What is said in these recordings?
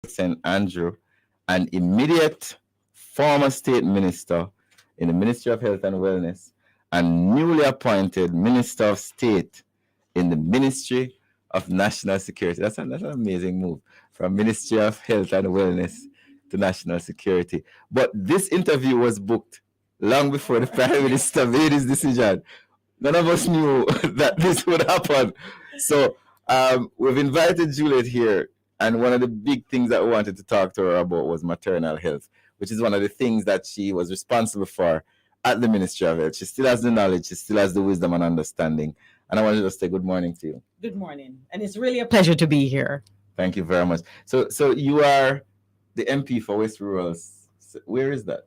St. Andrew, an immediate former state minister in the Ministry of Health and Wellness and newly appointed Minister of State in the Ministry of National Security. That's an amazing move from Ministry of Health and Wellness to National Security. But this interview was booked long before the Prime Minister made his decision. None of us knew that this would happen. So we've invited Juliet here, and one of the big things that we wanted to talk to her about was maternal health, which is one of the things that she was responsible for at the Ministry of Health. She still has the knowledge, she still has the wisdom and understanding. And I wanted to say good morning to you. Good morning. And it's really a pleasure to be here. Thank you very much. So you are the MP for West Rural. Where is that?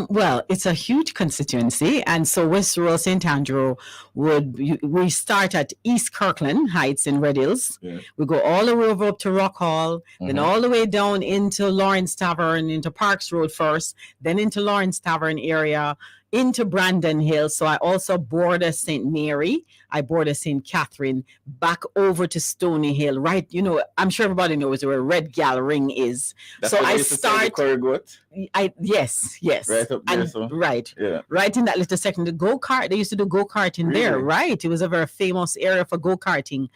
Well, it's a huge constituency, and so West Rural St. Andrew we start at East Kirkland Heights in Red Hills. Yeah. We go all the way over up to Rock Hall, then all the way down into Lawrence Tavern, into Parks Road first, then into Lawrence Tavern area, into Brandon Hill. So I also border St. Mary, I border St. Catherine, back over to Stony Hill, right? You know, I'm sure everybody knows where Red Gal Ring is. That's so I start. Yes. Right up there, so. Right. Yeah. Right in that little section. The go-kart, they used to do go-karting really? There, right? It was a very famous area for go-karting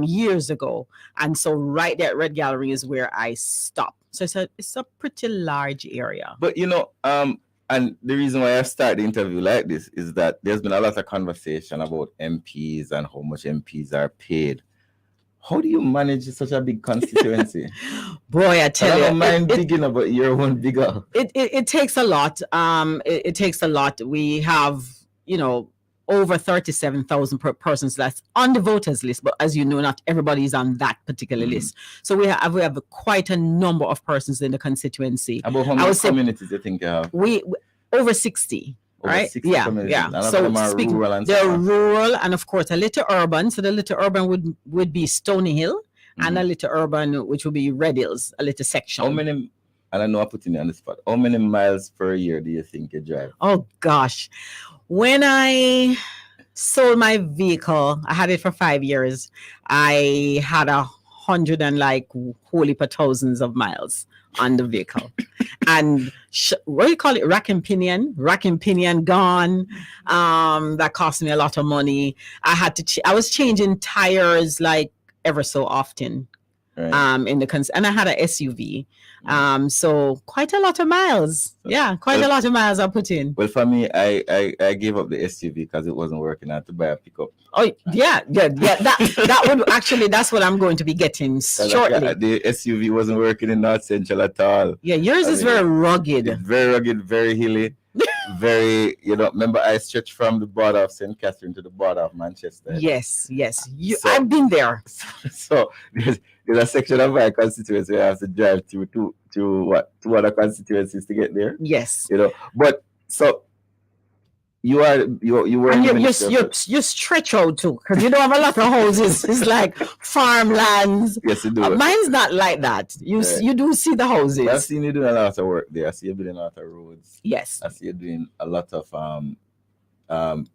years ago. And so right there at Red Gal Ring is where I stop. So it's a pretty large area. But you know, and the reason why I start the interview like this is that there's been a lot of conversation about MPs and how much MPs are paid. How do you manage such a big constituency? Boy, I tell you, I don't mind big enough, but your one bigger. It takes a lot. It takes a lot. We have, over 37,000 persons that's on the voters list, but as you know, not everybody is on that particular list. So we have quite a number of persons in the constituency. About how many communities do you think you have? We over 60. Right? 60 yeah. So rural and they're rural and of course a little urban. So the little urban would be Stony Hill and a little urban, which would be Red Hills, a little section. How many? And I know I'm putting you on the spot. How many miles per year do you think you drive? Oh gosh, when I sold my vehicle, I had it for 5 years. I had 100 and holy per thousands of miles on the vehicle. And what do you call it? Rack and pinion gone. That cost me a lot of money. I had to, I was changing tires ever so often. Right. And I had an SUV. So quite a lot of miles. A lot of miles I put in. Well, for me, I gave up the SUV because it wasn't working. I had to buy a pickup. Oh yeah. That would actually, that's what I'm going to be getting shortly. The SUV wasn't working in North Central at all. Yeah, yours is very rugged. It's very rugged, very hilly. Very, remember I stretched from the border of St. Catherine to the border of Manchester. Yes. I've been there. So there's a section of my constituency where I have to drive through two other constituencies to get there. Yes. But so you were and you stretch out too, because you don't have a lot of houses. It's like farmlands. Yes, you do. Mine's not like that. You do see the houses. I've seen you doing a lot of work there. I see you building a lot of roads. Yes. I see you doing a lot of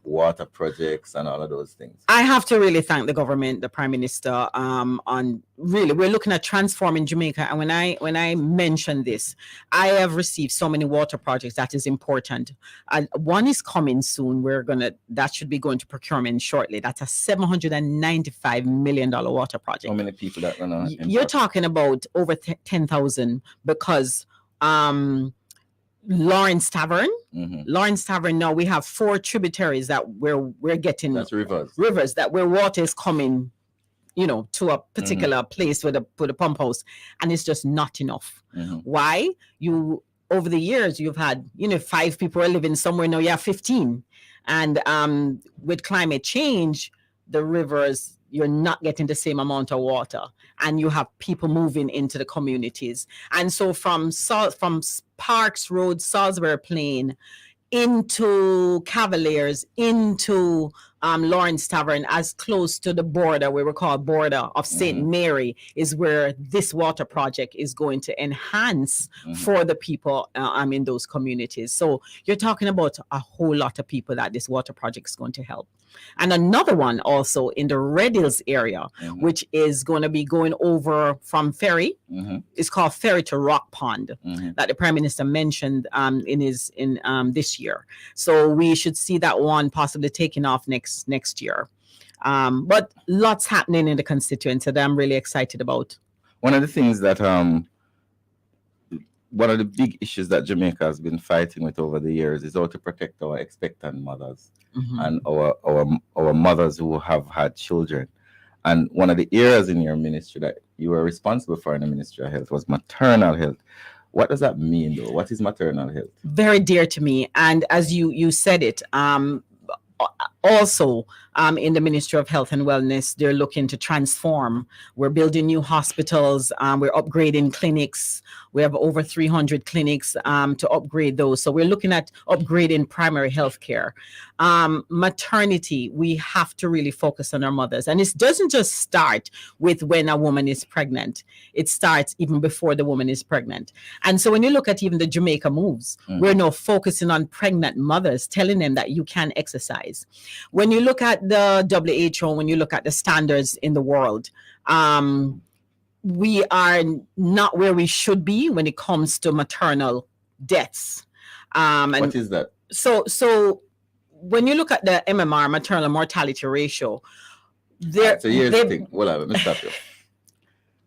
water projects and all of those things. I have to really thank the government, the Prime Minister, on really, we're looking at transforming Jamaica. And when I mention this, I have received so many water projects that is important. One is coming soon. That should be going to procurement shortly. That's a $795 million water project. How many people that run on? You're talking about over 10,000 because Lawrence Tavern. Lawrence Tavern, now we have 4 tributaries that we're getting. That's rivers that where water is coming, to a particular place with a pump house, and it's just not enough. Why? Over the years you've had 5 people are living somewhere, now you have 15, and with climate change, the rivers, you're not getting the same amount of water, and you have people moving into the communities. And so from Parks Road, Salisbury Plain, into Cavaliers, into Lawrence Tavern, as close to the border, where we call border of St. Mary, is where this water project is going to enhance for the people in those communities. So you're talking about a whole lot of people that this water project is going to help. And another one also in the Red Hills area, which is going to be going over from Ferry. It's called Ferry to Rock Pond, that the Prime Minister mentioned in this year. So we should see that one possibly taking off next year. But lots happening in the constituency that I'm really excited about. One of the things that one of the big issues that Jamaica has been fighting with over the years is how to protect our expectant mothers and our mothers who have had children. And one of the areas in your ministry that you were responsible for in the Ministry of Health was maternal health. What does that mean, though? What is maternal health? Very dear to me. And as you said it, also in the Ministry of Health and Wellness, they're looking to transform. We're building new hospitals. We're upgrading clinics. We have over 300 clinics to upgrade those. So we're looking at upgrading primary health care. Maternity, we have to really focus on our mothers. And it doesn't just start with when a woman is pregnant. It starts even before the woman is pregnant. And so when you look at even the Jamaica moves, we're now focusing on pregnant mothers, telling them that you can exercise. When you look at the WHO, when you look at the standards in the world, we are not where we should be when it comes to maternal deaths. And what is that? So when you look at the MMR, maternal mortality ratio, there. So here's the thing. Well, let me stop you.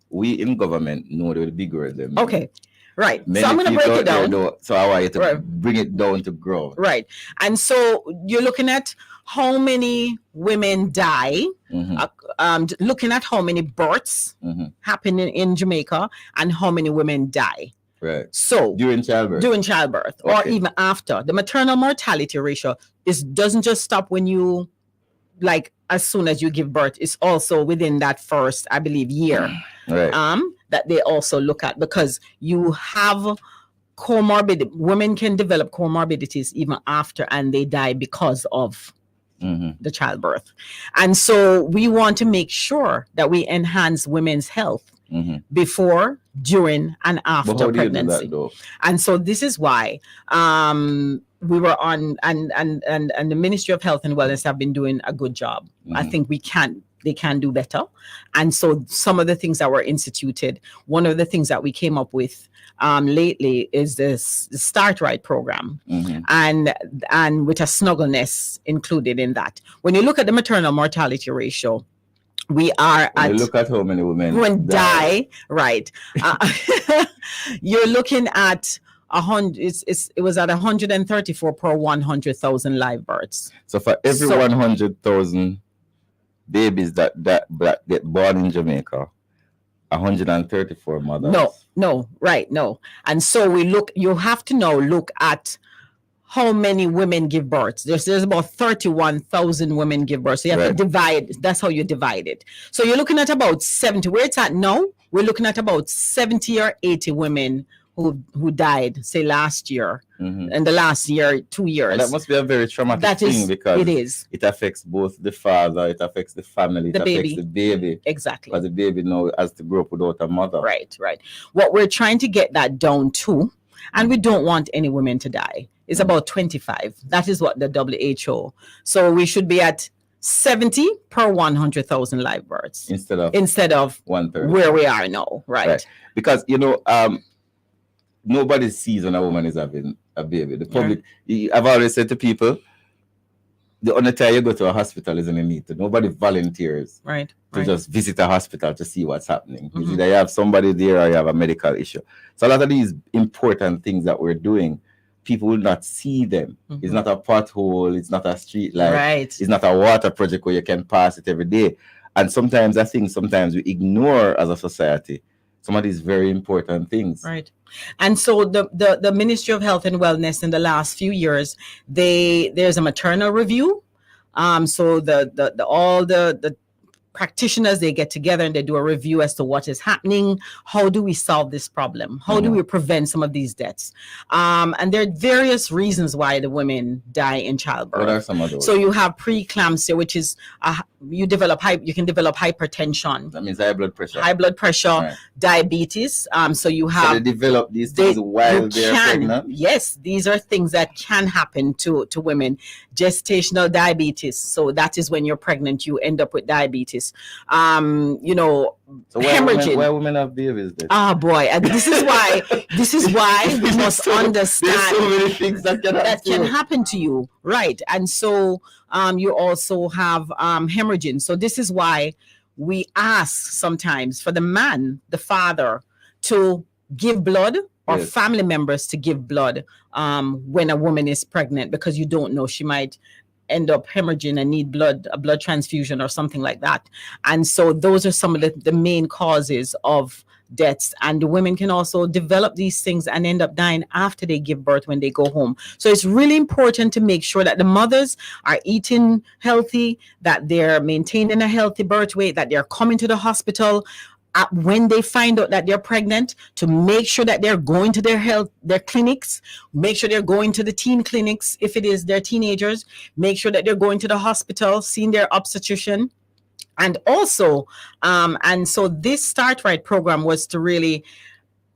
We in government know the bigger than. Okay. Right. Many so I'm going to break it down. So I want you to bring it down to ground. Right. And so you're looking at how many women die, looking at how many births happen in Jamaica and how many women die. Right. So during childbirth, or even after. The maternal mortality ratio doesn't just stop when you, like, as soon as you give birth. It's also within that first, I believe, year. Right. That they also look at, because you have women can develop comorbidities even after, and they die because of the childbirth. And so we want to make sure that we enhance women's health before, during, and after pregnancy. Do that, though? And so this is why we were on, and the Ministry of Health and Wellness have been doing a good job. I think they can do better. And so some of the things that were instituted, one of the things that we came up with lately is the Start Right program, and with a snuggleness included in that. When you look at the maternal mortality ratio, we are when you look at how many women die, right? You're looking at 100. It was at 134 per 100,000 live births. So for every 100,000 babies that get born in Jamaica, 134 mothers. No. And so you have to now look at how many women give birth. There's about 31,000 women give birth. So you have to divide. That's how you divide it. So you're looking at about 70. Where it's at now, we're looking at about 70 or 80 women who died, say, last year, and the last year, 2 years. And that must be a very traumatic thing, because it affects both the father, it affects the family, it affects the baby. Exactly. Because the baby now has to grow up without a mother. Right. What we're trying to get that down to, and we don't want any women to die, is about 25. That is what the WHO. So we should be at 70 per 100,000 live births. Instead of 1/3 where we are now. Right. Because, nobody sees when a woman is having a baby. The public, I've always said to people, the only time you go to a hospital is when you need to. Nobody volunteers to just visit a hospital to see what's happening. It's either you have somebody there or you have a medical issue. So a lot of these important things that we're doing, people will not see them. It's not a pothole, it's not a street light, it's not a water project where you can pass it every day. And sometimes I think we ignore as a society some of these very important things. Right. And so the Ministry of Health and Wellness in the last few years, there's a maternal review. So all the practitioners, they get together and they do a review as to what is happening. How do we solve this problem? How do we prevent some of these deaths? And there are various reasons why the women die in childbirth. What are some of those? So you have preeclampsia, which is you can develop hypertension. That means high blood pressure. High blood pressure, Right. diabetes. So you have. So they develop these things while they're pregnant? Yes, these are things that can happen to women. Gestational diabetes. So that is when you're pregnant, you end up with diabetes. You know, So hemorrhaging. why women have babies then? Oh boy, and this is why we must understand There's so many things that can happen to you, right? And so you also have hemorrhaging. So this is why we ask sometimes for the man, the father, to give blood, or Yes. family members to give blood when a woman is pregnant, because you don't know, she might end up hemorrhaging and need a blood transfusion or something like that. And so those are some of the main causes of deaths. And the women can also develop these things and end up dying after they give birth when they go home. So it's really important to make sure that the mothers are eating healthy, that they're maintaining a healthy birth weight, that they're coming to the hospital when they find out that they're pregnant, to make sure that they're going to their clinics, make sure they're going to the teen clinics if it is their teenagers, make sure that they're going to the hospital, seeing their obstetrician. And also, and so this Start Right program was to really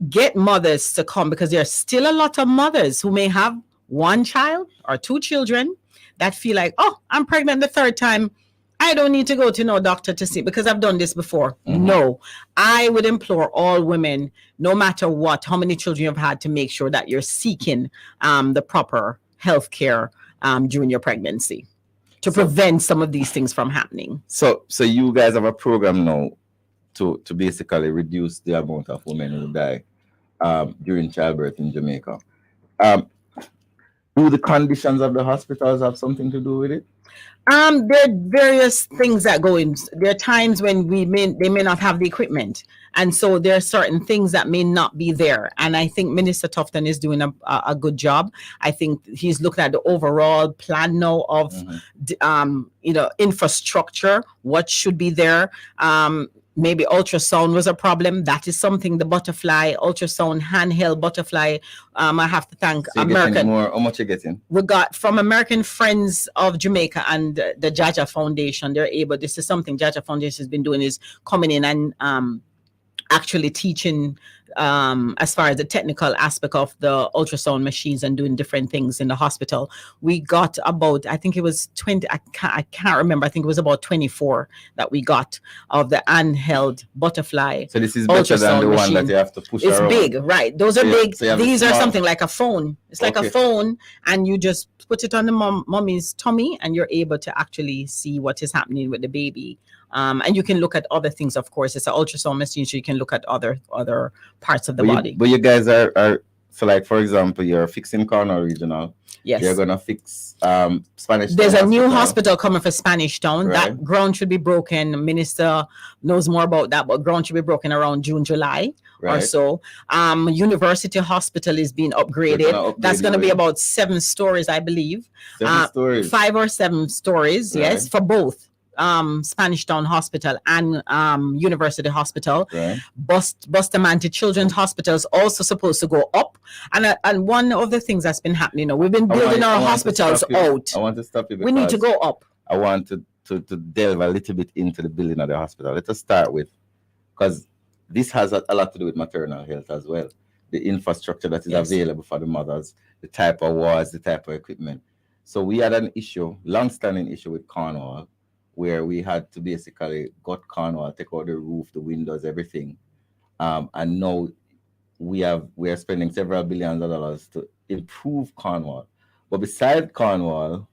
get mothers to come, because there are still a lot of mothers who may have one child or two children that feel like, oh, I'm pregnant the third time, I don't need to go to no doctor to see, because I've done this before. No, I would implore all women, no matter what, how many children you've had, to make sure that you're seeking the proper health care during your pregnancy to prevent some of these things from happening. So you guys have a program now to basically reduce the amount of women who die during childbirth in Jamaica. Do the conditions of the hospitals have something to do with it? There are various things that go in. There are times when they may not have the equipment, and so there are certain things that may not be there. And I think Minister Tufton is doing a good job. I think he's looking at the overall plan now of infrastructure, what should be there. Maybe ultrasound was a problem. That is something, the butterfly ultrasound, handheld butterfly. I have to thank American. How much you getting? We got from American Friends of Jamaica and the Jaja Foundation. This is something Jaja Foundation has been doing, is coming in and actually teaching as far as the technical aspect of the ultrasound machines and doing different things in the hospital. We got about, I think it was 20, I can't remember, I think it was about 24 that we got of the handheld butterfly. So this is better than the one machine. That you have to push It's around. big, right? Those are big. So these are something like a phone. It's like a phone, and you just put it on the mommy's tummy, and you're able to actually see what is happening with the baby. And you can look at other things, of course. It's an ultrasound machine, so you can look at other parts of the body. But you guys are so, like, for example, you're fixing Cornwall Regional. Yes. You're gonna fix Spanish Town. There's a new hospital coming for Spanish Town. Right. That ground should be broken. The minister knows more about that, but ground should be broken around June, July. Or Right. so. University Hospital is being upgraded. That's going to be about 7 stories, I believe. 7 stories. 5 or 7 stories, Right. yes, for both Spanish Town Hospital and University Hospital. Right. Bustamante Children's Hospital is also supposed to go up. And one of the things that's been happening, we've been building our hospitals out. I want to stop you. We need to go up. I want to delve a little bit into the building of the hospital. Let us start with, because this has a lot to do with maternal health as well. The infrastructure that is available for the mothers, the type of wards, the type of equipment. So we had an issue, long-standing issue with Cornwall, where we had to basically gut Cornwall, take out the roof, the windows, everything. And now we are spending several billions of dollars to improve Cornwall. But beside Cornwall,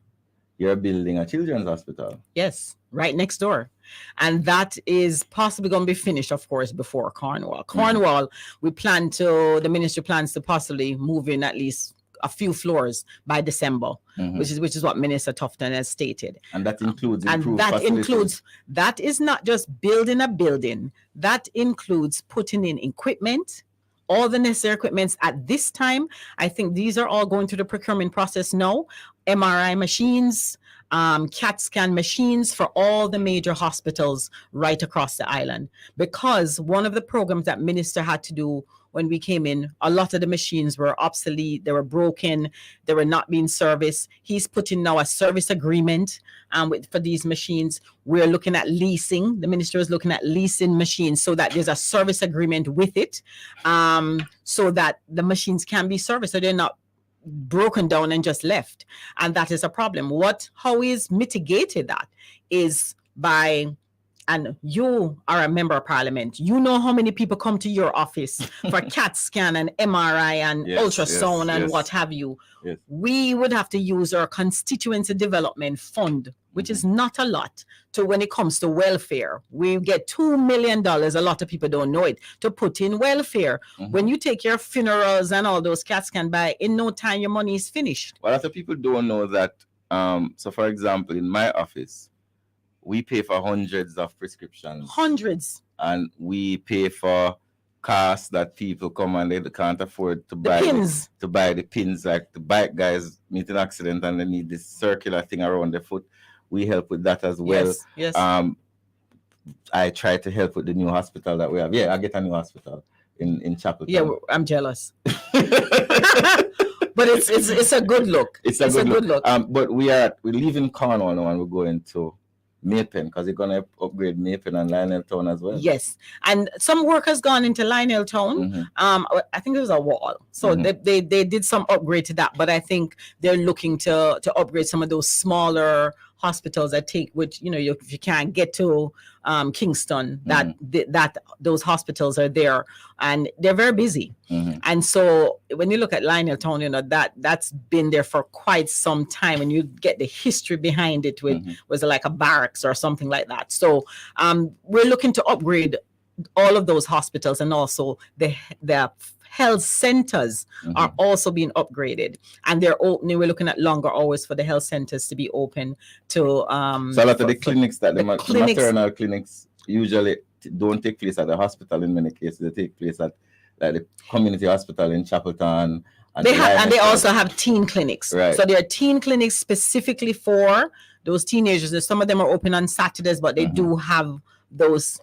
you're building a children's hospital. Yes, right next door. And that is possibly going to be finished, of course, before Cornwall. Cornwall, the ministry plans to possibly move in at least a few floors by December, which is what Minister Tufton has stated. And that includes that is not just building a building. That includes putting in equipment, all the necessary equipments at this time. I think these are all going through the procurement process now. MRI machines, CAT scan machines for all the major hospitals right across the island. Because one of the programs that Minister had to do when we came in, a lot of the machines were obsolete, they were broken, they were not being serviced. He's putting now a service agreement for these machines. We're looking at leasing. The minister is looking at leasing machines so that there's a service agreement with it, so that the machines can be serviced, so they're not broken down and just left. And that is a problem. How he's mitigated that is by, and you are a member of parliament, you know how many people come to your office for CAT scan and MRI and ultrasound and what have you. Yes. We would have to use our constituency development fund, which is not a lot, to when it comes to welfare. We get $2 million, a lot of people don't know it, to put in welfare. When you take your funerals and all those CAT scan by, in no time your money is finished. Well, a lot of people don't know that. So for example, in my office, we pay for hundreds of prescriptions. Hundreds. And we pay for costs that people come and they can't afford to buy pins. To buy the pins. Like the bike guys meet an accident and they need this circular thing around their foot. We help with that as well. Yes. I try to help with the new hospital that we have. Yeah, I get a new hospital in Chapeltown. Yeah, I'm jealous. But it's a good look. It's a good look. But we're leaving Cornwall now and we're going to Maypen, because they're going to upgrade Maypen and Lionel Town as well. Yes. And some work has gone into Lionel Town. I think it was a wall. So they did some upgrade to that. But I think they're looking to upgrade some of those smaller hospitals that take, which, if you can't get to Kingston, that those hospitals are there and they're very busy. And so when you look at Lionel Town, that's been there for quite some time, and you get the history behind it with was it like a barracks or something like that. So we're looking to upgrade all of those hospitals, and also the health centers are also being upgraded, and they're opening. We're looking at longer hours for the health centers to be open to. So a lot of the clinics that the maternal clinics usually don't take place at the hospital. In many cases, they take place at like the community hospital in Chapeltown. And they also have teen clinics. Right. So there are teen clinics specifically for those teenagers. Some of them are open on Saturdays, but they do have those,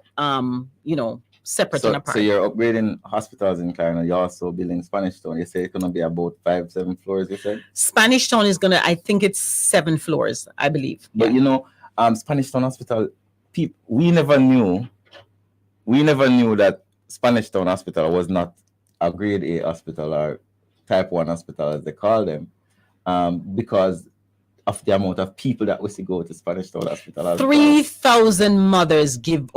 separate and apart. So you're upgrading hospitals in Clarendon. You're also building Spanish Town. You say it's going to be about 5-7 floors, you said? Spanish Town is I think it's 7 floors, I believe. But Spanish Town Hospital, we never knew that Spanish Town Hospital was not a grade A hospital or type 1 hospital, as they call them, because of the amount of people that was to go to Spanish Town Hospital. Over 3,000 mothers give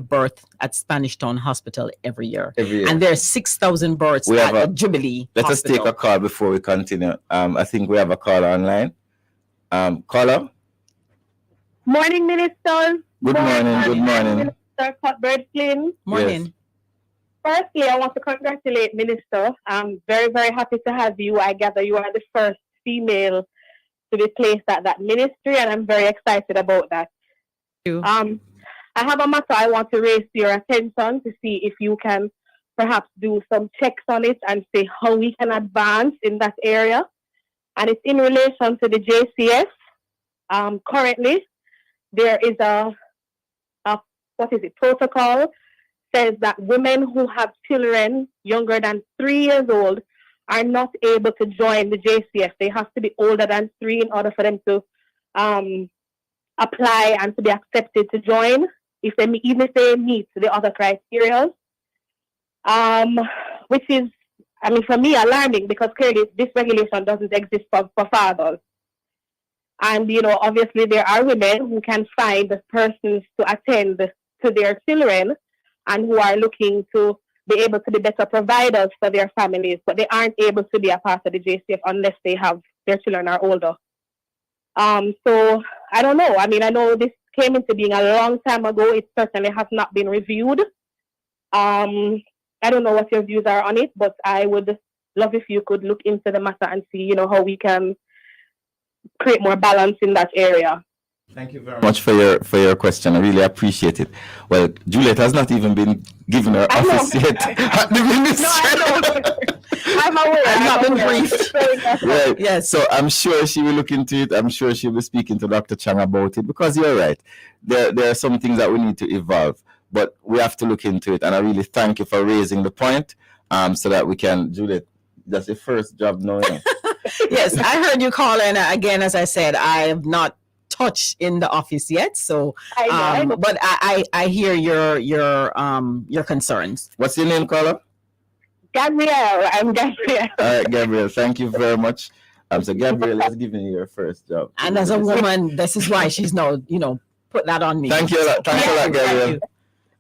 birth at Spanish Town Hospital every year. And there are 6,000 births at Jubilee Let Hospital. us take a call before we continue. I think we have a caller online. Caller? Morning, Minister. Good morning. Minister Cuthbert-Flynn. Morning. Yes. Firstly, I want to congratulate Minister. I'm very, very happy to have you. I gather you are the first female to be placed at that ministry, and I'm very excited about that. I have a matter I want to raise to your attention to see if you can perhaps do some checks on it and see how we can advance in that area. And it's in relation to the JCS. Currently, there is a protocol says that women who have children younger than 3 years old are not able to join the JCF. They have to be older than 3 in order for them to apply and to be accepted to join, even if they meet the other criteria. Which is, for me, alarming, because clearly this regulation doesn't exist for fathers. And, obviously there are women who can find persons to attend to their children and who are looking to be able to be better providers for their families, but they aren't able to be a part of the JCF unless their children are older. So I don't know. I know this came into being a long time ago. It certainly has not been reviewed. I don't know what your views are on it, but I would love if you could look into the matter and see, how we can create more balance in that area. Thank you very much for your question. I really appreciate it. Well, Juliet has not even been given her office yet at the ministry. No, I know. I'm aware. I've not been aware. briefed. Right. Yes. So I'm sure she will look into it. I'm sure she'll be speaking to Dr. Chang about it, because you're right. There are some things that we need to evolve, but we have to look into it. And I really thank you for raising the point, so that we can, Juliet, that's your first job now. You know? Yes, I heard you call, and again, as I said, I have not touched in the office yet. So, I know. but I hear your concerns. What's your name, caller? Gabrielle, I'm Gabrielle. All right, Gabriel, thank you very much. So Gabriel is giving you your first job. And as a woman, this is why she's now, put that on me. Thank you a lot. Thanks a lot, Thank Gabriel. you.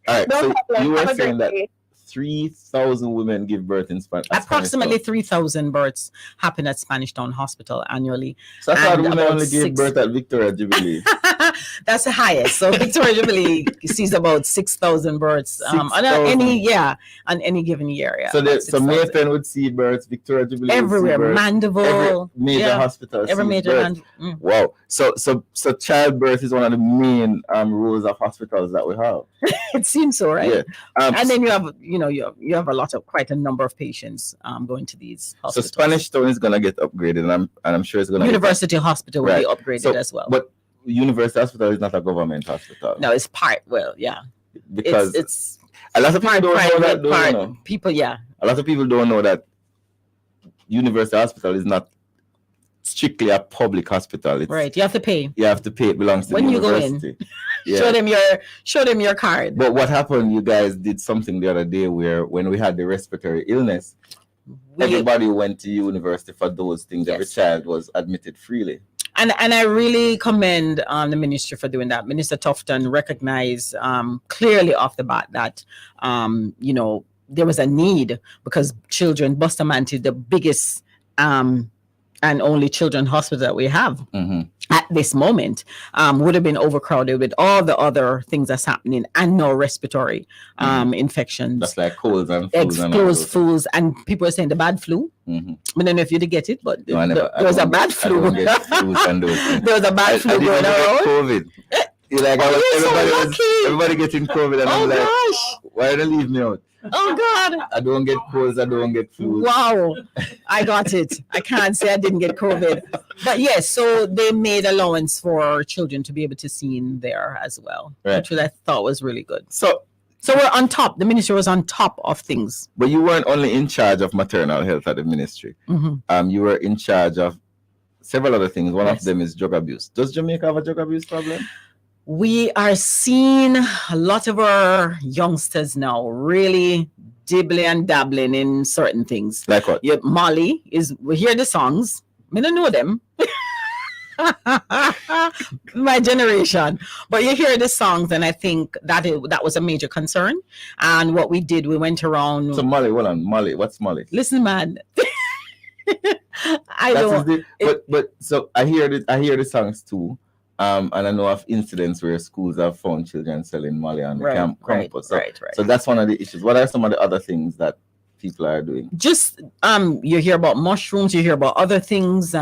All right, No so problem. you were Have a saying great that day. 3,000 women give birth in Spanish. Approximately 3,000 births happen at Spanish Town Hospital annually. So I thought and women about only gave 6 birth at Victoria Jubilee. That's the highest. So Victoria Jubilee sees about 6,000 births on 6,000. on any given year. Yeah, So about so 6,000. Maypen would see births, Victoria Jubilee Everywhere, would see births, Mandeville, every major hospital every sees major births. Wow. So childbirth is one of the main rules of hospitals that we have. It seems so, right? Yeah. And then you have, you have quite a number of patients going to these so hospitals. Spanish Town is gonna get upgraded, and I'm sure it's gonna University Hospital will be Right. upgraded So, as well. But University Hospital is not a government hospital. No, it's part. Well, yeah, Because it's a lot of people part don't know that. private, Don't part know. people. Yeah, A lot of people don't know that University Hospital is not strictly a public hospital. It's, right. You have to pay. You have to pay. It belongs to When the you go in. university. Yeah. Show them your card. But what happened? You guys did something the other day where, when we had the respiratory illness, everybody went to university for those things. Every Yes. child was admitted freely. And I really commend the ministry for doing that. Minister Tufton recognized clearly off the bat that there was a need, because children, Bustamante, the biggest and only children's hospital that we have at this moment, would have been overcrowded with all the other things that's happening, and no respiratory infections. That's like colds and flus and all those. Flus, and people are saying the bad flu. I don't know if you did get it, but No, I never- I there was a don't bad get- I flu. don't get flus and those things. There was a bad flu I didn't going even get around. COVID. Like, Oh, you're so lucky. everybody getting COVID, and Oh I'm like, gosh! why don't leave me out? Oh God! I don't get colds, I don't get flu. Wow, I got it. I can't say I didn't get COVID, but yes. So they made allowance for children to be able to see in there as well, Right. which I thought was really good. So, So we're on top. The ministry was on top of things. but you weren't only in charge of maternal health at the ministry. You were in charge of several other things. One of Yes. them is drug abuse. Does Jamaica have a drug abuse problem? We are seeing a lot of our youngsters now really dibbling and dabbling in certain things. Like what? Yeah, Molly we hear the songs. I don't know them. My generation, but you hear the songs, and I think that was a major concern. And what we did, we went around. So Molly, hold on. Molly, what's Molly? Listen, man. So I hear the songs too. And I know of incidents where schools have found children selling Molly on the campus. Right. So that's one of the issues. What are some of the other things that people are doing? Just you hear about mushrooms, you hear about other things.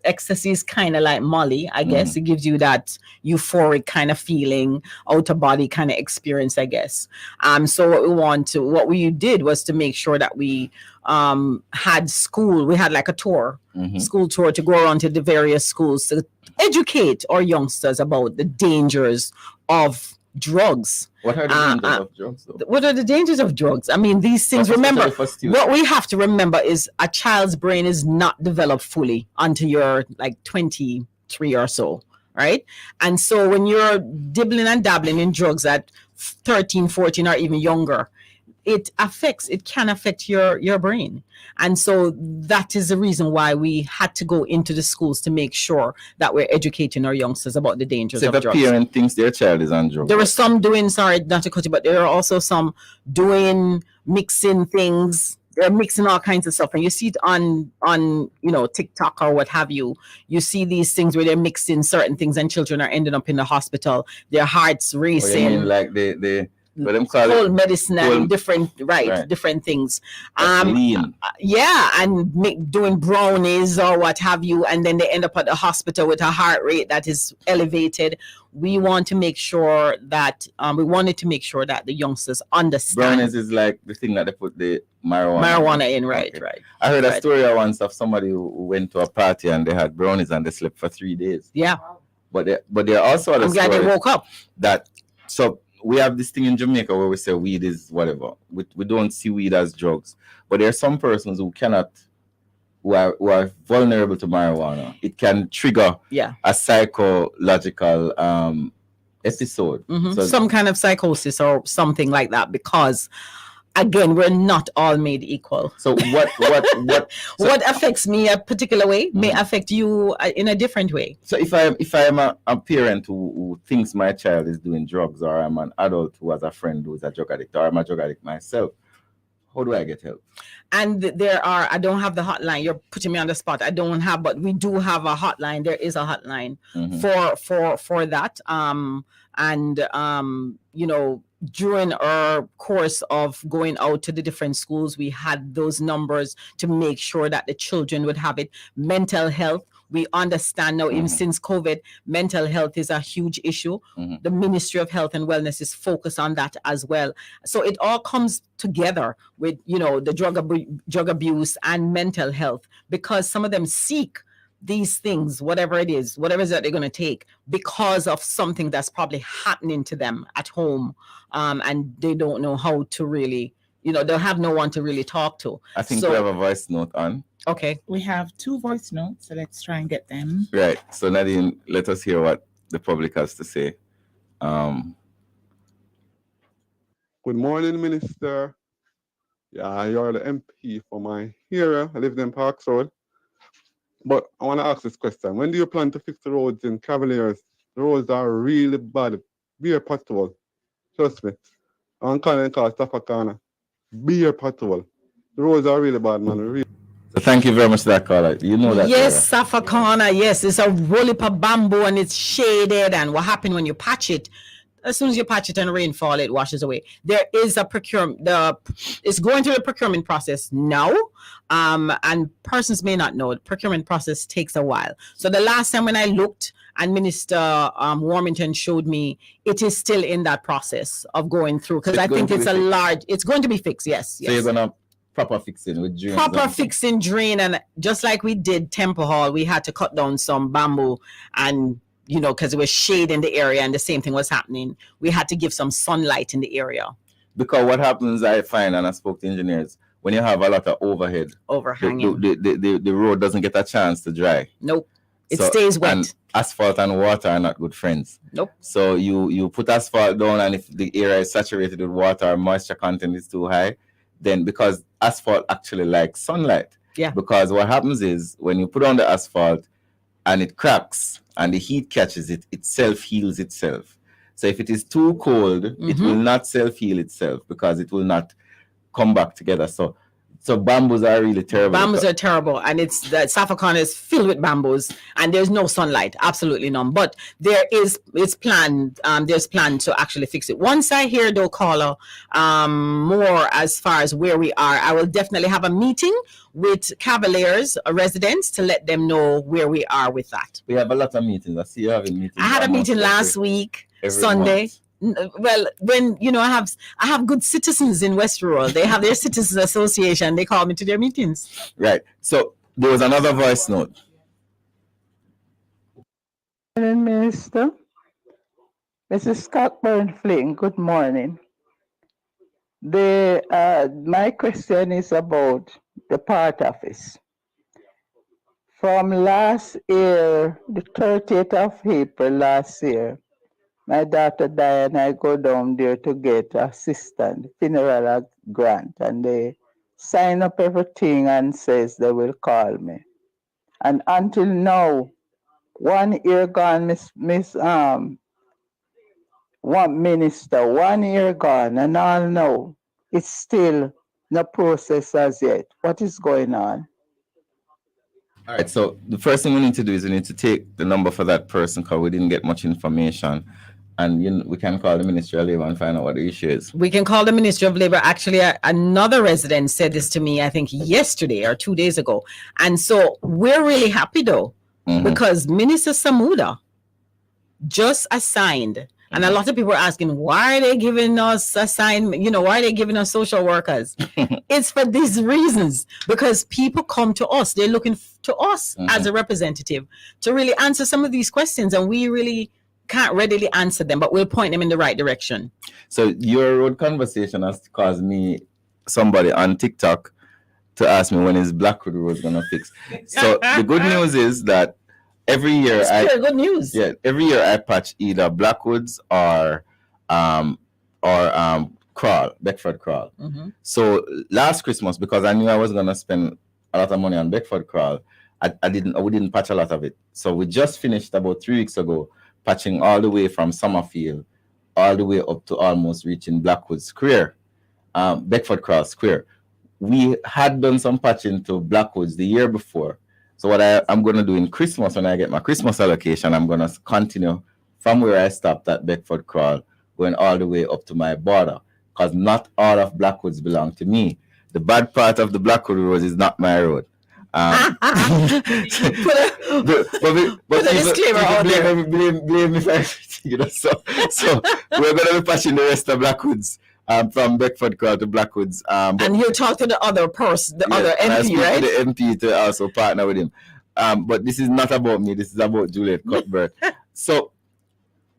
Ecstasy is kind of like Molly, I guess. It gives you that euphoric kind of feeling, out of body kind of experience, I guess. So what we did was to make sure that we had school. We had like a tour, school tour, to go around to the various schools to educate our youngsters about the dangers of drugs. What are the dangers of drugs, though? What are the dangers of drugs? I mean, these things, remember, what we have to remember is a child's brain is not developed fully until you're like 23 or so, right? And so when you're dibbling and dabbling in drugs at 13, 14, or even younger, it can affect your brain. And so that is the reason why we had to go into the schools to make sure that we're educating our youngsters about the dangers of So drugs. if a parent thinks their child is on drugs, There were some doing, sorry not to cut you, but there are also some mixing things. They're mixing all kinds of stuff, and you see it on TikTok or what have you. You see these things where they're mixing certain things, and children are ending up in the hospital. Their hearts or you racing. mean like they But them call cold it medicine and cold- different right. different things. lean. Yeah, and doing brownies or what have you, and then they end up at the hospital with a heart rate that is elevated. We want to make sure that we wanted to make sure that the youngsters understand Brownies is like the thing that they put the marijuana in, right, Okay. right. I heard a Right. story once of somebody who went to a party and they had brownies and they slept for 3 days. Yeah, But there are also other I'm glad they stories woke up. that so we have this thing in Jamaica where we say weed is whatever. We don't see weed as drugs. But there are some persons who who are vulnerable to marijuana. It can trigger Yeah. a psychological episode. Mhm. So Some kind of psychosis or something like that, because again, we're not all made equal. so what so, What affects me a particular way may Mhm. affect you in a different way. so if I am a parent who thinks my child is doing drugs, or I'm an adult who has a friend who is a drug addict, or I'm a drug addict myself, how do I get help? And I don't have the hotline. You're putting me on the spot. I don't have, but we do have a hotline. There is a hotline Mhm. for that. During our course of going out to the different schools, we had those numbers to make sure that the children would have it. Mental health. We understand now, even Mhm. since COVID, mental health is a huge issue. Mhm. The Ministry of Health and Wellness is focused on that as well. So it all comes together with, the drug abuse and mental health, because some of them seek these things, whatever it is that they're going to take, because of something that's probably happening to them at home, and they don't know how to really, they'll have no one to really talk to. I think So- we have a voice note on. Okay. We have 2 voice notes, so let's try and get them. Right. So Nadine, let us hear what the public has to say. Good morning, Minister. Yeah, you're the MP for my area. I live in Parks Road. But I want to ask this question. When do you plan to fix the roads in Cavaliers? The roads are really bad. Be a pothole. Trust me. I'm calling Stafakana. Be a pothole. The roads are really bad, man. Really. So thank you very much for that caller. You know that. Yes, Safakana. Yes, it's a roll up of bamboo and it's shaded. And what happened when you patch it? As soon as you patch it and rainfall, it washes away. There is a procurement. It's going through the procurement process now. And persons may not know, the procurement process takes a while. So the last time when I looked and Minister Warmington showed me, it is still in that process of going through, because It's I going think to it's be fixed. it's going to be fixed. Yes. So you're gonna proper fixing with drains. Proper fixing drain, and just like we did Temple Hall, we had to cut down some bamboo, and because it was shade in the area, and the same thing was happening. We had to give some sunlight in the area. Because what happens, I find, and I spoke to engineers, when you have a lot of overhead, Overhanging. the road doesn't get a chance to dry. Nope. It So- stays wet. And asphalt and water are not good friends. Nope. So you put asphalt down, and if the area is saturated with water or moisture content is too high, then because asphalt actually likes sunlight. Yeah. Because what happens is when you put on the asphalt and it cracks and the heat catches it, it self-heals itself. So if it is too cold, it Mhm. will not self-heal itself because it will not come back together. So bamboos are really terrible. Bamboos are terrible, and the Safakana is filled with bamboos, and there's no sunlight, absolutely none. But there's planned to actually fix it. Once I hear though, caller, more as far as where we are, I will definitely have a meeting with Cavaliers residents to let them know where we are with that. We have a lot of meetings. I see you having meetings. I had a almost meeting last every week, Sunday. month. Well, when I have good citizens in West Rural, they have their citizens association. They call me to their meetings. Right. So there was another voice note. Morning, Minister. Mrs. Cuthbert-Flynn, good morning. My question is about the part office. From last year, the 30th of April last year, my daughter died and I go down there to get assistance, funeral grant, and they sign up everything and says they will call me. And until now, 1 year gone, one minister, 1 year gone, and all now, it's still no process as yet. What is going on? All right. So the first thing we need to do is we need to take the number for that person because we didn't get much information. and we can call the Ministry of Labor and find out what the issue is. We can call the Ministry of Labor. Actually, another resident said this to me, I think yesterday or 2 days ago. And so we're really happy though, because Minister Samuda just assigned, and a lot of people are asking, why are they giving us assignment? Why are they giving us social workers? It's for these reasons, because people come to us. They're looking to us as a representative to really answer some of these questions, and we really can't readily answer them, but we'll point them in the right direction. So your road conversation has caused somebody on TikTok to ask me when is Blackwood Road gonna fix. So the good news is that every year good news. Yeah, every year I patch either Blackwoods or Beckford Crawl. So last Christmas, because I knew I was gonna spend a lot of money on Beckford Crawl, we didn't patch a lot of it. So we just finished about 3 weeks ago patching all the way from Summerfield all the way up to almost reaching Blackwood Square, Beckford Crawl Square. We had done some patching to Blackwoods the year before. So what I'm going to do in Christmas, when I get my Christmas allocation, I'm going to continue from where I stopped at Beckford Crawl, going all the way up to my border, because not all of Blackwoods belong to me. The bad part of the Blackwood Road is not my road. But a disclaimer out there. Blame me for everything, So we're going to be patching the rest of Blackwoods. From Beckford Crawl to Blackwoods. And he'll talk to the other person, other MP, I speak right? to the MP to also partner with him. But this is not about me. This is about Juliet Cuthbert. So,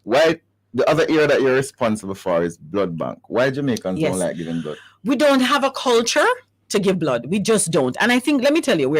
why the other area that you're responsible for is blood bank? Why Jamaicans don't like giving blood? We don't have a culture to give blood. We just don't. And I think, let me tell you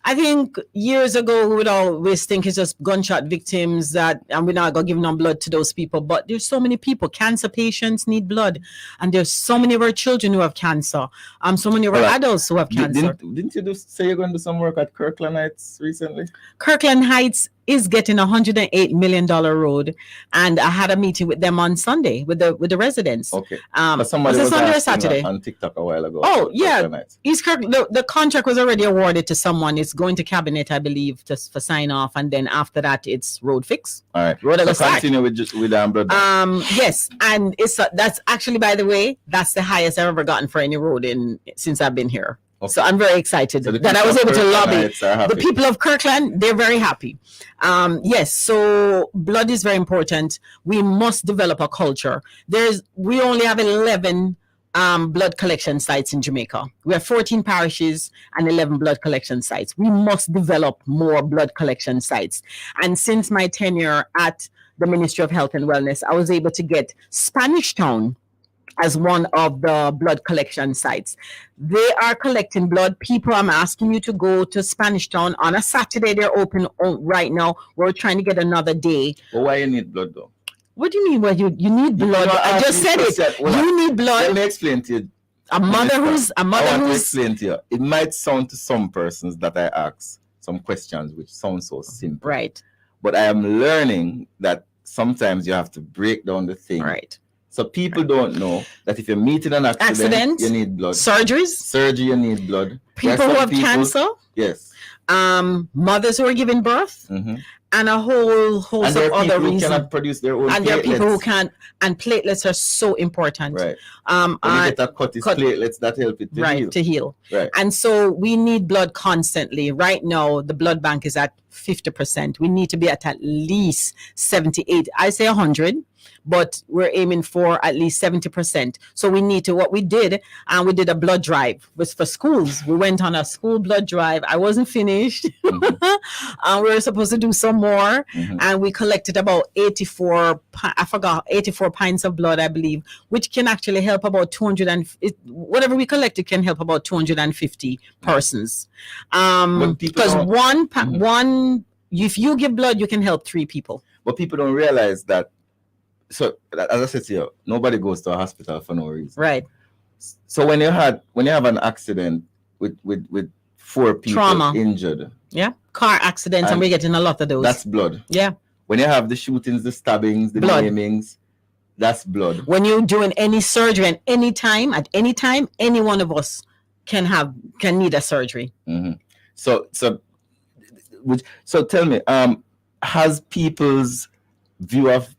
I think years ago, we would always think it's just gunshot victims and we're not going to give no blood to those people. But there's so many people. Cancer patients need blood. And there's so many of our children who have cancer. So many of our adults who have cancer. Didn't you say you're going to do some work at Kirkland Heights recently? Kirkland Heights is getting $108 million road, and I had a meeting with them on Sunday with the residents. Okay. Was it Sunday or Saturday? On TikTok a while ago. Oh yeah, the contract was already awarded to someone. It's going to cabinet, I believe, just for sign off, and then after that, it's road fix. All right. So continue with blood. Yes, and that's actually, by the way, that's the highest I've ever gotten for any road since I've been here. Okay. So I'm very excited that I was able to lobby. The people of Kirkland, they're very happy. Yes, so blood is very important. We must develop a culture. We only have 11 blood collection sites in Jamaica. We have 14 parishes and 11 blood collection sites. We must develop more blood collection sites. And since my tenure at the Ministry of Health and Wellness, I was able to get Spanish Town as one of the blood collection sites. They are collecting blood. People, I'm asking you to go to Spanish Town on a Saturday. They're open right now. We're trying to get another day. Well, why you need blood though? What do you mean? Well, you need blood? I just said it. You need blood. Let me explain to you. I want to explain to you. It might sound to some persons that I ask some questions which sound so simple. Right. But I am learning that sometimes you have to break down the thing. Right. So people don't know that if you're meeting an accident, you need blood. Surgery, you need blood. People who have cancer. Yes. Mothers who are giving birth. And a whole host of other reasons. Who cannot produce their own and platelets. There are people who can't. And platelets are so important. Right. When you get a cut, it's platelets that help it to heal. Right. And so we need blood constantly. Right now, the blood bank is at 50%. We need to be at least 78. I say 100. But we're aiming for at least 70%. So we need to, what we did a blood drive was for schools. We went on a school blood drive. I wasn't finished. We were supposed to do some more. And we collected about 84 pints of blood, I believe, which can actually help about 200 and whatever we collected can help about 250 persons. Because one, if you give blood, you can help 3 people. But people don't realize that. So as I said to you, nobody goes to a hospital for no reason. Right. So when you have an accident with 4 people injured. Yeah. Car accidents, and we're getting a lot of those. That's blood. Yeah. When you have the shootings, the stabbings, the maimings, that's blood. When you're doing any surgery at any time, any one of us can need a surgery. So tell me, has people's view of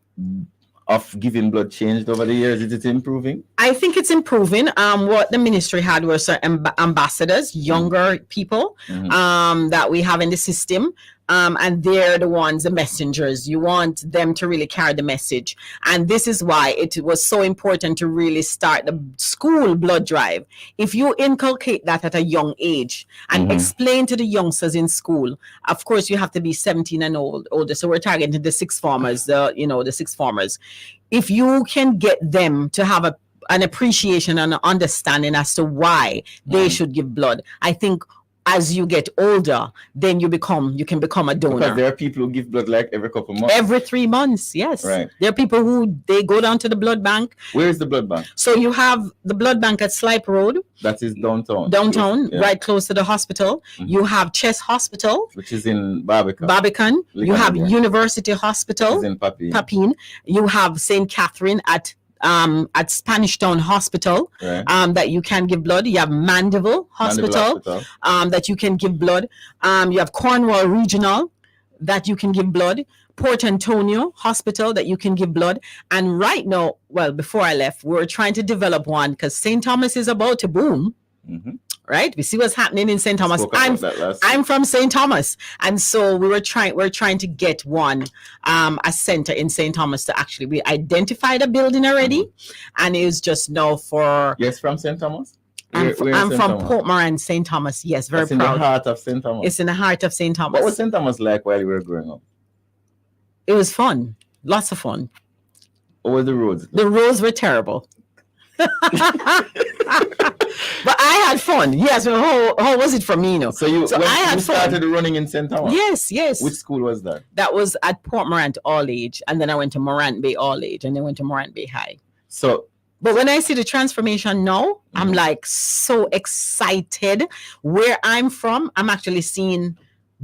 of giving blood changed over the years? Is it improving? I think it's improving. What the ministry had were certain ambassadors, younger people, that we have in the system. And they're the ones, the messengers. You want them to really carry the message. And this is why it was so important to really start the school blood drive. If you inculcate that at a young age and explain to the youngsters in school, of course, you have to be 17 and older. So we're targeting the sixth formers, the sixth formers. If you can get them to have an appreciation and an understanding as to why they should give blood, I think as you get older, then you can become a donor. Because there are people who give blood like every couple months. Every 3 months, yes. Right. There are people who they go down to the blood bank. Where is the blood bank? So you have the blood bank at Slipe Road. That is downtown. Downtown, right close to the hospital. You have Chess Hospital, which is in Barbican. You have University Hospital, which is in Papine. You have St. Catherine at Spanish Town Hospital, that you can give blood. You have Mandeville Hospital, that you can give blood. You have Cornwall Regional that you can give blood. Port Antonio Hospital that you can give blood. And right now, well, before I left, we were trying to develop one because St. Thomas is about to boom. Right, we see what's happening in St. Thomas. I'm from St. Thomas, and so we're trying to get one a center in St. Thomas to actually we identified a building already, and it's just now for. Yes, from St. Thomas. I'm from Port Moran, St. Thomas. Yes, very proud. In the heart of St. Thomas. It's in the heart of St. Thomas. What was St. Thomas like while you were growing up? It was fun, lots of fun. What were the roads? The roads were terrible. But I had fun. Yes. How was it for me? So I had started running in St. Thomas? Yes. Which school was that? That was at Port Morant All Age, and then I went to Morant Bay All Age, and then went to Morant Bay High. But when I see the transformation now, I'm like so excited. Where I'm from, I'm actually seeing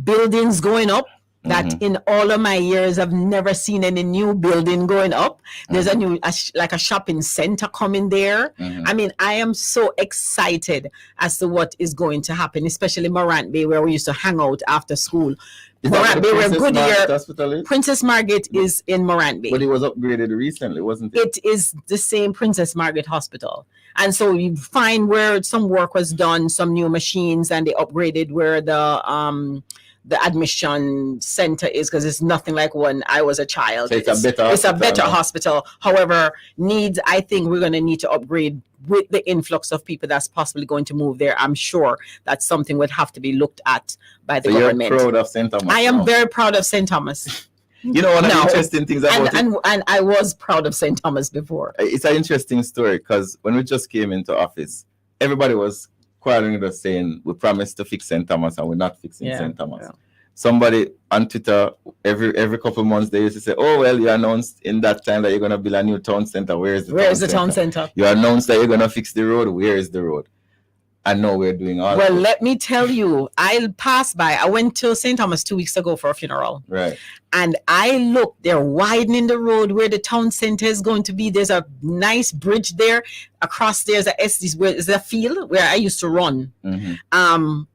buildings going up. That in all of my years, I've never seen any new building going up. There's a new, like a shopping center coming there. I mean, I am so excited as to what is going to happen, especially Morant Bay, where we used to hang out after school. Morant Bay, where Goodyear, Princess Margaret is in Morant Bay. But it was upgraded recently, wasn't it? It is the same Princess Margaret Hospital. And so you find where some work was done, some new machines, and they upgraded where the admission center is, because it's nothing like when I was a child. So it's a better hospital. However, I think we're going to need to upgrade with the influx of people that's possibly going to move there. I'm sure that's something would have to be looked at by the government. You're proud of St. Thomas? I am very proud of St. Thomas. You know, one of the interesting things about it. And I was proud of St. Thomas before. It's an interesting story because when we just came into office, everybody was quarreling with us saying we promised to fix St. Thomas and we're not fixing St. Thomas. Yeah. Somebody on Twitter every couple of months they used to say, "Oh well, you announced in that time that you're gonna build a new town center. Where is the town center? You announced that you're gonna fix the road. Where is the road?" And now we're doing all. Well, let me tell you, I passed by. I went to St. Thomas 2 weeks ago for a funeral. Right. And I looked, they're widening the road where the town center is going to be. There's a nice bridge there. Across there's a field where I used to run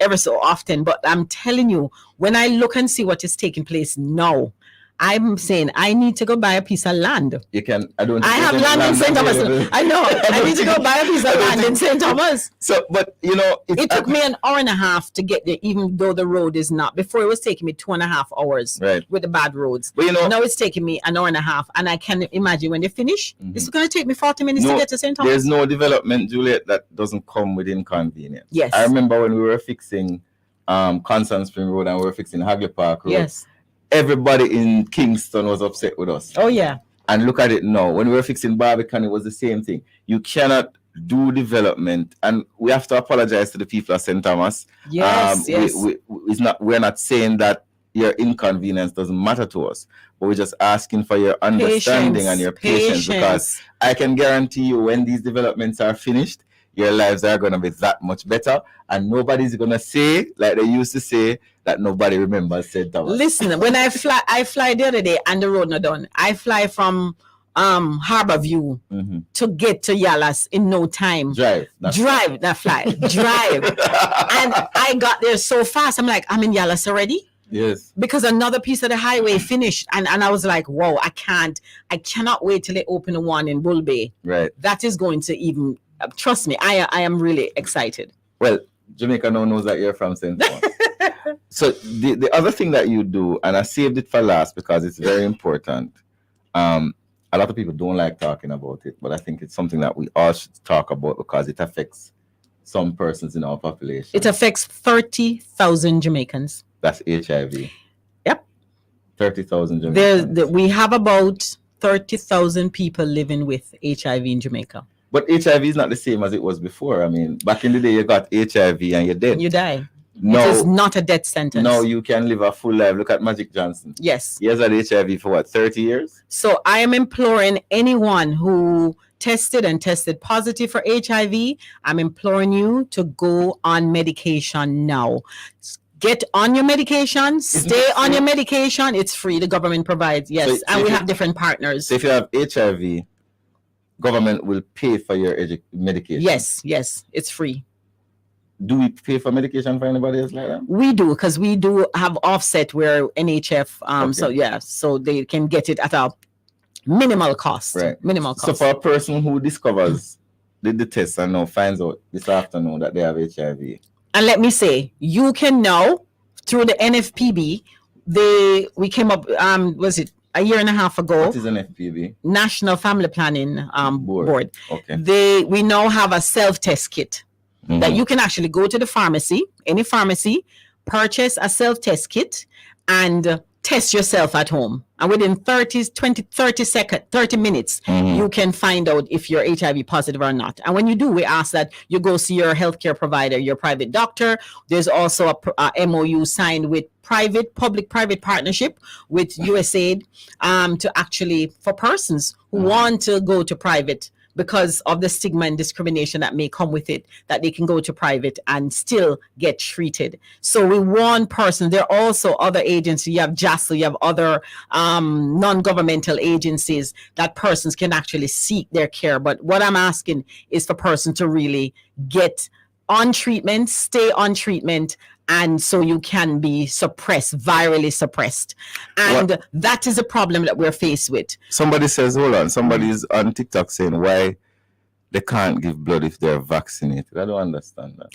ever so often. But I'm telling you, when I look and see what is taking place now, I'm saying I need to go buy a piece of land. You can. I have land in St. Thomas. I know. I need to go buy a piece of land in St. Thomas. So, but you know, it took me an hour and a half to get there, even though the road is not. Before it was taking me 2.5 hours with the bad roads. But you know, now it's taking me an hour and a half, and I can imagine when they finish, it's going to take me 40 minutes to get to St. Thomas. There's no development, Juliet, that doesn't come with inconvenience. Yes. I remember when we were fixing Constant Spring Road and we were fixing Hagley Park Road. Yes. Everybody in Kingston was upset with us. Oh, yeah. And look at it now. When we were fixing Barbican, it was the same thing. You cannot do development. And we have to apologize to the people of St. Thomas. Yes, we're not saying that your inconvenience doesn't matter to us, but we're just asking for your understanding and your patience. Because I can guarantee you when these developments are finished, your lives are going to be that much better. And nobody's going to say, like they used to say, that nobody remembers St. Thomas. Listen, when I fly the other day and the road not done. I fly from Harbor View to get to Yalas in no time. Drive, not fly. Drive. And I got there so fast. I'm like, I'm in Yalas already. Yes. because another piece of the highway finished, and I was like, whoa, I cannot wait till they open the one in Bull Bay. Right. That is going to even trust me, I am really excited. Well, Jamaica now knows that you're from St. Thomas. So the other thing that you do, and I saved it for last because it's very important. A lot of people don't like talking about it, but I think it's something that we all should talk about because it affects some persons in our population. It affects 30,000 Jamaicans. That's HIV. Yep. 30,000 Jamaicans. We have about 30,000 people living with HIV in Jamaica. But HIV is not the same as it was before. I mean, back in the day, you got HIV and you're dead. You die. No, it is not a death sentence. No, you can live a full life. Look at Magic Johnson. Yes. He has had HIV for what, 30 years? So I am imploring anyone who tested positive for HIV, I'm imploring you to go on medication now. Get on your medication, stay on your medication. It's free. The government provides, yes. So and we have different partners. So if you have HIV, government will pay for your medication? Yes, it's free. Do we pay for medication for anybody else like that? We do, because we do have offset where NHF, Okay. so they can get it at a minimal cost. Right. Minimal cost. So for a person who discovers the test and now finds out this afternoon that they have HIV. And let me say, you can now, through the NFPB, we came up, was it a year and a half ago? What is an FPB? National Family Planning Board. Okay. We now have a self-test kit that you can actually go to the pharmacy, any pharmacy, purchase a self-test kit and test yourself at home. And within 30 minutes, you can find out if you're HIV positive or not. And when you do, we ask that you go see your healthcare provider, your private doctor. There's also a MOU signed with public-private partnership with USAID to actually, for persons who want to go to private because of the stigma and discrimination that may come with it, that they can go to private and still get treated. So we warn persons. There are also other agencies. You have JASL, you have other non-governmental agencies that persons can actually seek their care. But what I'm asking is for persons to really get on treatment, stay on treatment, and so you can be virally suppressed. And that is a problem that we're faced with. Somebody says, hold on, somebody's on TikTok saying why they can't give blood if they're vaccinated. I don't understand that.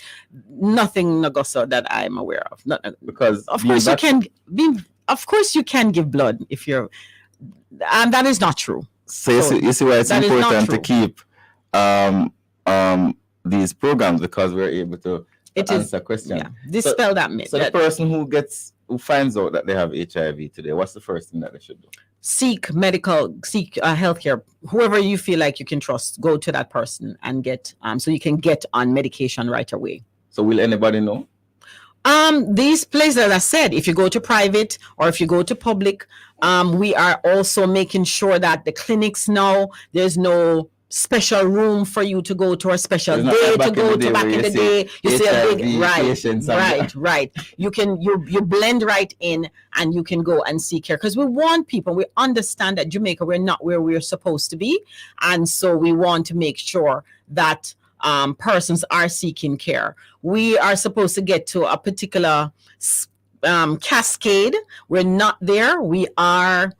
Nothing, Nagoso, that I'm aware of. Because of course you can give blood if you're, and that is not true. So you see why it's important to keep these programs, because we're able to answer questions. Yeah, dispel that myth. So the person who finds out that they have HIV today, what's the first thing that they should do? Seek healthcare. Whoever you feel like you can trust, go to that person and get so you can get on medication right away. So will anybody know? These places, as I said, if you go to private or if you go to public, we are also making sure that the clinics now, there's no special room for you to go to, or special day to go to. Back in the day, you see a big right. You can you blend right in and you can go and seek care, because we want people. We understand that Jamaica, we're not where we're supposed to be, and so we want to make sure that persons are seeking care. We are supposed to get to a particular cascade. We're not there. We are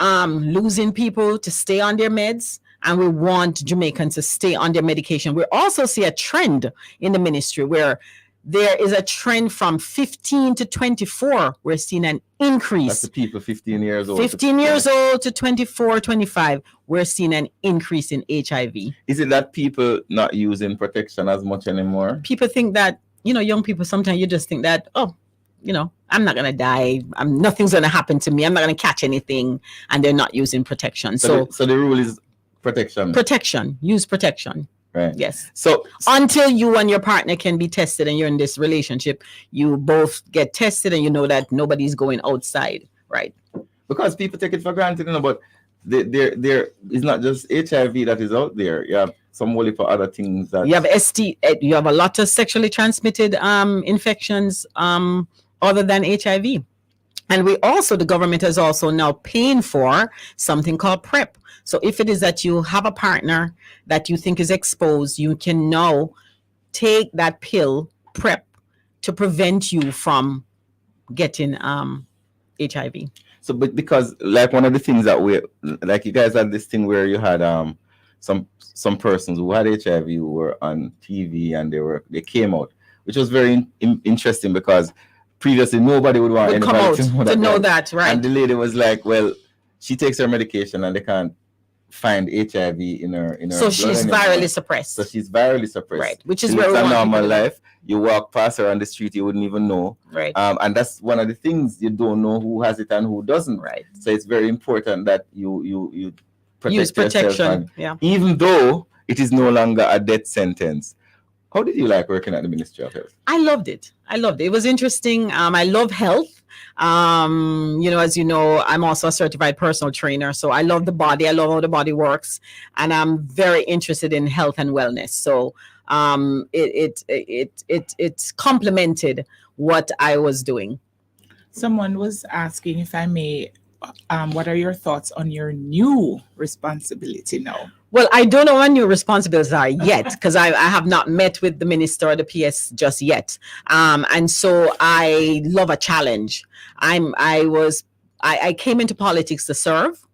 losing people to stay on their meds. And we want Jamaicans to stay on their medication. We also see a trend in the ministry where there is a trend from 15 to 24. We're seeing an increase. That's the people 15 years old. 15 years old to 24, 25. We're seeing an increase in HIV. Is it that people not using protection as much anymore? People think that, young people, sometimes you just think that, I'm not going to die. Nothing's going to happen to me. I'm not going to catch anything. And they're not using protection. So the rule is protection. Use protection. Right. Yes. So until you and your partner can be tested and you're in this relationship, you both get tested and you know that nobody's going outside. Right. Because people take it for granted, but there is not just HIV that is out there. You have some whole heap of other things that you have you have a lot of sexually transmitted infections other than HIV. And the government is also now paying for something called PrEP. So if it is that you have a partner that you think is exposed, you can now take that pill, PrEP, to prevent you from getting HIV. So, but because like one of the things that we like, you guys had this thing where you had some persons who had HIV who were on TV and they came out, which was very interesting because previously nobody would want Would come anybody out to know that, right? And the lady was like, "Well, she takes her medication and they can't find HIV in her So blood she's anymore. virally suppressed. So she's virally suppressed, Right, which is She where lives we a want normal people to know. life. You walk past her on the street, you wouldn't even know. Right. And that's one of the things, you don't know who has it and who doesn't. Right. So it's very important that you protect Use yourself, protection. and Yeah. even though it is no longer a death sentence. How did you like working at the Ministry of Health? I loved it. It was interesting. I love health. As you know, I'm also a certified personal trainer. So I love the body. I love how the body works. And I'm very interested in health and wellness. So it complemented what I was doing. Someone was asking, if I may, what are your thoughts on your new responsibility now? Well, I don't know what new responsibilities are yet because I have not met with the minister or the PS just yet. And so I love a challenge. I came into politics to serve,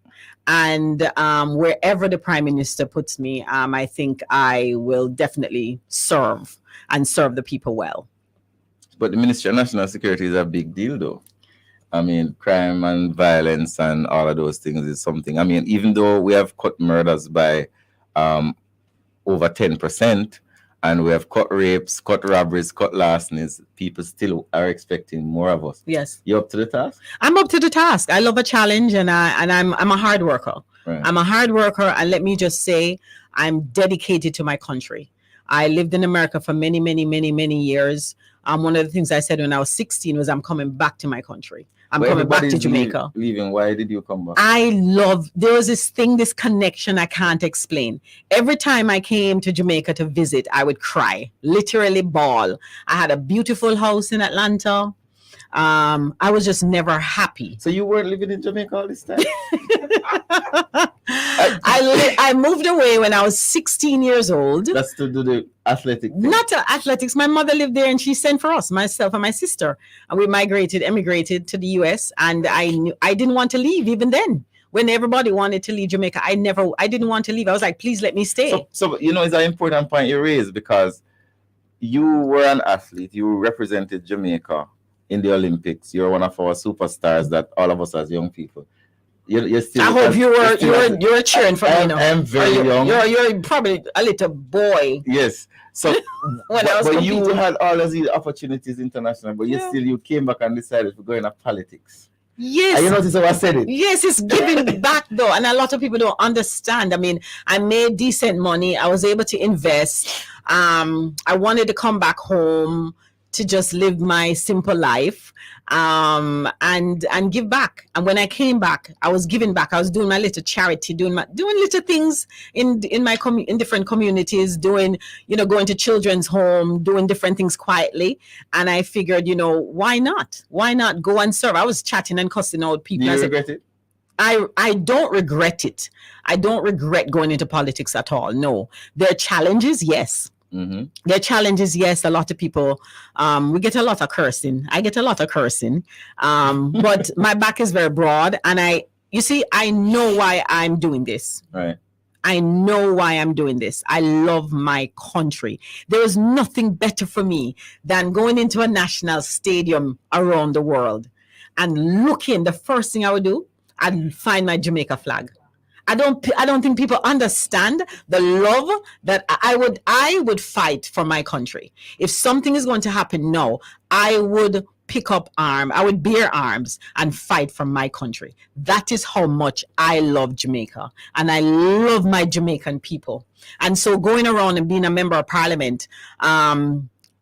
and wherever the prime minister puts me, I think I will definitely serve and serve the people well. But the Ministry of National Security is a big deal, though. I mean, crime and violence and all of those things is something. I mean, even though we have cut murders by over 10%, and we have cut rapes, cut robberies, cut larcenies, people still are expecting more of us. Yes. You up to the task? I'm up to the task. I love a challenge, and I'm a hard worker. Right. I'm a hard worker, and let me just say, I'm dedicated to my country. I lived in America for many, many, many, many years. One of the things I said when I was 16 was I'm coming back to my country. I'm coming back to Jamaica. Leaving. Why did you come back? There was this thing, this connection I can't explain. Every time I came to Jamaica to visit, I would cry, literally bawl. I had a beautiful house in Atlanta. I was just never happy. So you weren't living in Jamaica all this time? I moved away when I was 16 years old. That's to do the athletic thing. Not athletics. My mother lived there and she sent for us, myself and my sister. And we emigrated to the US. And I didn't want to leave even then. When everybody wanted to leave Jamaica, I didn't want to leave. I was like, please let me stay. So it's an important point you raised, because you were an athlete. You represented Jamaica in the Olympics. You're one of our superstars that all of us as young people. You're still. I hope you were cheering for me now. I'm very young. You're probably a little boy. Yes. So, but you had all of these opportunities international, but you came back and decided to go into politics. Yes. And you notice how I said it? Yes, it's giving back though. And a lot of people don't understand. I mean, I made decent money. I was able to invest. I wanted to come back home to just live my simple life and give back. And when I came back, I was giving back. I was doing my little charity, doing little things in different communities, going to children's home, doing different things quietly. And I figured, why not? Why not go and serve? I was chatting and cussing out people. Do you regret it? I don't regret it. I don't regret going into politics at all. No, there are challenges. Yes. Mm-hmm. There are challenges, yes. A lot of people, we get a lot of cursing. I get a lot of cursing, but my back is very broad, and I know why I'm doing this. Right. I know why I'm doing this. I love my country. There is nothing better for me than going into a national stadium around the world and looking. The first thing I would do, I'd find my Jamaica flag. I don't think people understand the love that I would fight for my country. If something is going to happen now, I would pick up arms. I would bear arms and fight for my country. That is how much I love Jamaica, and I love my Jamaican people. And so going around and being a member of parliament,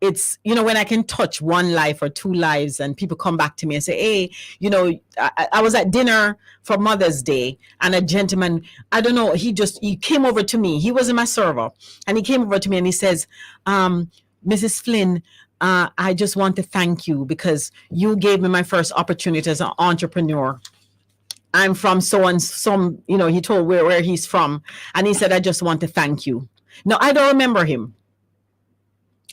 it's, when I can touch one life or two lives and people come back to me and say, hey, I was at dinner for Mother's Day and a gentleman, I don't know, he came over to me. He wasn't my server. And he came over to me and he says, Mrs. Flynn, I just want to thank you because you gave me my first opportunity as an entrepreneur. I'm from so and some, he told where he's from. And he said, I just want to thank you. No, I don't remember him.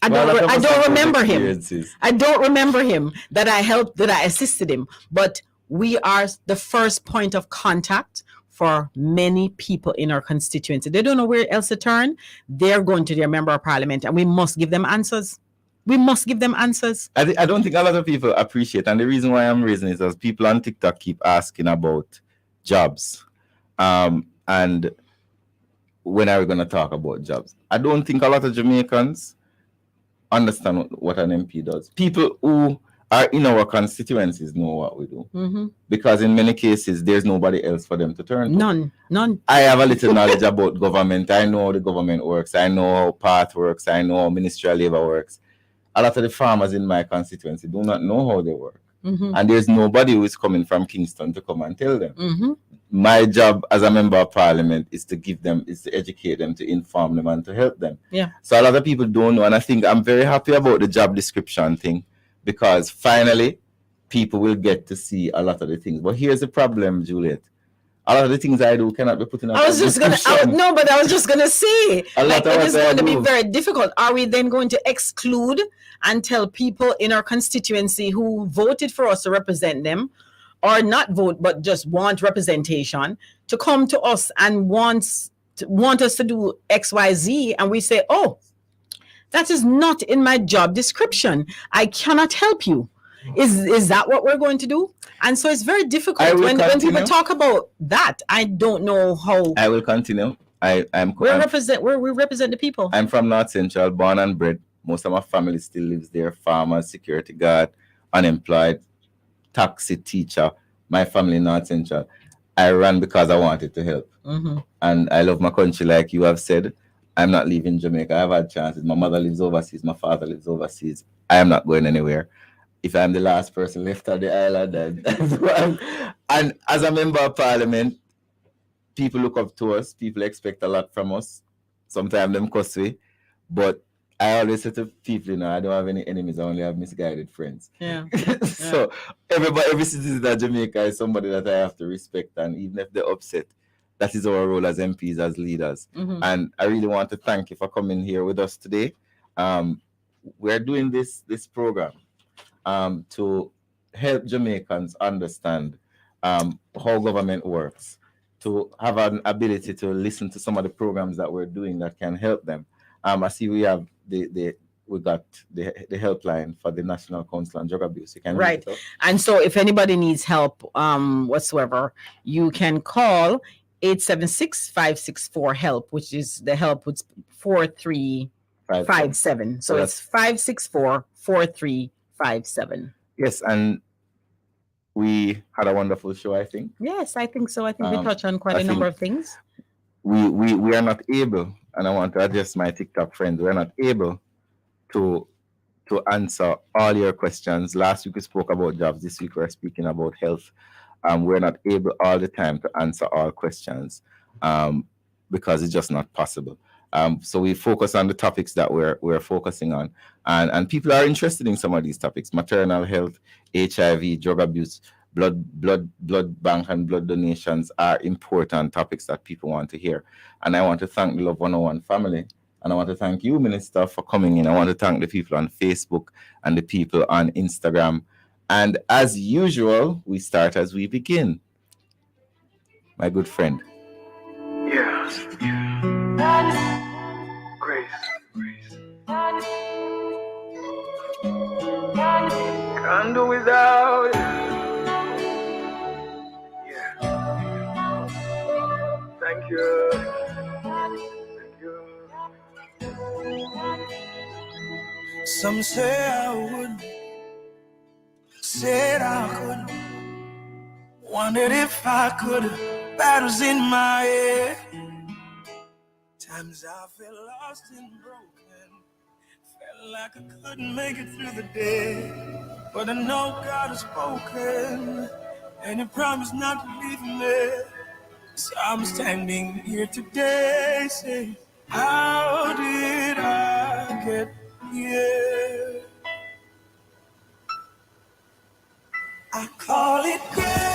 I don't remember him. I don't remember him that I helped, that I assisted him. But we are the first point of contact for many people in our constituency. They don't know where else to turn. They're going to their member of parliament, and we must give them answers. We must give them answers. I don't think a lot of people appreciate, and the reason why I'm raising it is people on TikTok keep asking about jobs. And when are we going to talk about jobs? I don't think a lot of Jamaicans understand what an MP does. People who are in our constituencies know what we do. Mm-hmm. Because in many cases, there's nobody else for them to turn to. None. I have a little knowledge about government. I know how the government works. I know how PATH works. I know how Ministry of Labour works. A lot of the farmers in my constituency do not know how they work. Mm-hmm. And there's nobody who is coming from Kingston to come and tell them. Mm-hmm. My job as a member of parliament is to educate them, to inform them, and to help them. Yeah. So a lot of people don't know, and I think I'm very happy about the job description thing, because finally people will get to see a lot of the things. But here's the problem, Juliet. A lot of the things I do cannot be put in a I was just gonna say like, it is going to be very difficult. Are we then going to exclude and tell people in our constituency who voted for us to represent them, or not vote but just want representation, to come to us and want us to do XYZ, and we say, oh, that is not in my job description, I cannot help you? Is that what we're going to do? And so it's very difficult when people talk about that. I don't know how. I will continue. We represent the people. I'm from North Central, born and bred. Most of my family still lives there. Farmers, security guard, unemployed, taxi teacher. My family in North Central. I ran because I wanted to help. Mm-hmm. And I love my country, like you have said. I'm not leaving Jamaica. I've had chances. My mother lives overseas. My father lives overseas. I am not going anywhere. If I'm the last person left on the island, and as a member of parliament, people look up to us. People expect a lot from us. Sometimes them cuss we, but I always say to people, I don't have any enemies. I only have misguided friends. Yeah. So every citizen of Jamaica is somebody that I have to respect, and even if they're upset, that is our role as MPs, as leaders. Mm-hmm. And I really want to thank you for coming here with us today. We're doing this program to help Jamaicans understand how government works, to have an ability to listen to some of the programs that we're doing that can help them. I see we have we got the helpline for the National Council on Drug Abuse. You can right. And so if anybody needs help whatsoever, you can call 876-564-HELP, which is the help with 4357. So it's 564-4357. Yes, and we had a wonderful show, I think. Yes, I think so. I think we touched on quite a number of things. We are not able, and I want to address my TikTok friends, we're not able to answer all your questions. Last week we spoke about jobs. This week we're speaking about health. We're not able all the time to answer all questions because it's just not possible. So we focus on the topics that we're focusing on, and people are interested in some of these topics: maternal health, HIV, drug abuse, blood bank, and blood donations are important topics that people want to hear. And I want to thank the Love 101 family, and I want to thank you, Minister, for coming in. I want to thank the people on Facebook and the people on Instagram. And as usual, we start as we begin. My good friend. Yeah. Grace. Can't do without it. Yeah. Thank you. Some say I would, said I could, wondered if I could, battles in my head. Times I felt lost and broken, felt like I couldn't make it through the day. But I know God has spoken, and He promised not to leave me. So I'm standing here today saying, how did I get here? I call it grace.